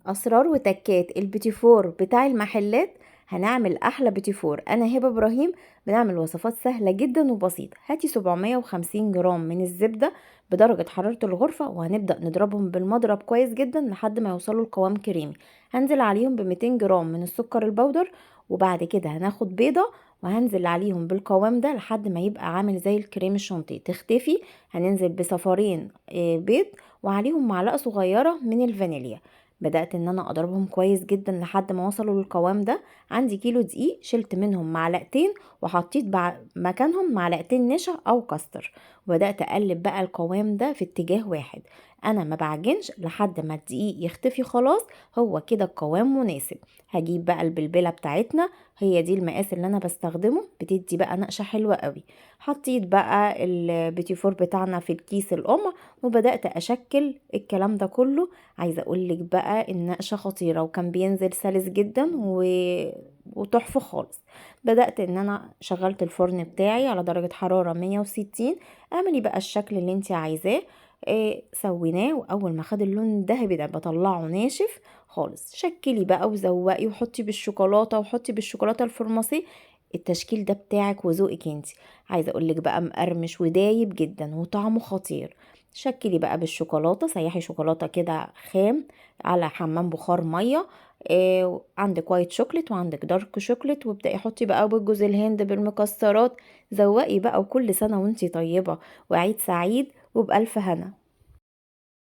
اسرار وتكات البيتي فور بتاع المحلات. هنعمل احلى بيتي فور. انا هبه ابراهيم. بنعمل وصفات سهله جدا وبسيطه. هاتي 750 جرام من الزبده بدرجه حراره الغرفه، وهنبدا نضربهم بالمضرب كويس جدا لحد ما يوصلوا لقوام كريمي. هنزل عليهم ب 200 جرام من السكر البودر، وبعد كده هناخد بيضه وهنزل عليهم بالقوام ده لحد ما يبقى عامل زي الكريم الشانتيه تختفي. هننزل بصفارين بيض، وعليهم معلقه صغيره من الفانيليا. بدأت ان انا اضربهم كويس جدا لحد ما وصلوا للقوام ده. عندي كيلو دقيق، شلت منهم معلقتين وحطيت مكانهم معلقتين نشا او كاستر، وبدأت اقلب بقى القوام ده في اتجاه واحد. انا ما بعجنش لحد ما الدقيق يختفي خلاص. هو كده القوام مناسب. هجيب بقى البلبلة بتاعتنا، هي دي المقاس اللي انا بستخدمه، بتدي بقى نقشة حلوة قوي. حطيت بقى البيتي فور بتاعنا في الكيس الام، وبدأت اشكل الكلام ده كله. عايزه اقولك بقى النقشه خطيره، وكان بينزل سلس جدا وتحفه خالص. بدات ان انا شغلت الفرن بتاعي على درجه حراره 160. اعملي بقى الشكل اللي انت عايزاه. سويناه، واول ما خد اللون الذهبي ده بطلعه ناشف خالص. شكلي بقى وزوقي وحطي بالشوكولاته وحطي بالشوكولاته الفرماسي. التشكيل ده بتاعك وذوقك انت. عايزه اقولك بقى مقرمش ودايب جدا وطعمه خطير. شكلي بقى بالشوكولاته، سيحي شوكولاته كده خام على حمام بخار ميه. عندك وايت شوكليت وعندك دارك شوكليت، وابدأي حطي بقى بجوز الهند بالمكسرات. زوقي بقى، وكل سنه وانتي طيبه وعيد سعيد وبألف هنا.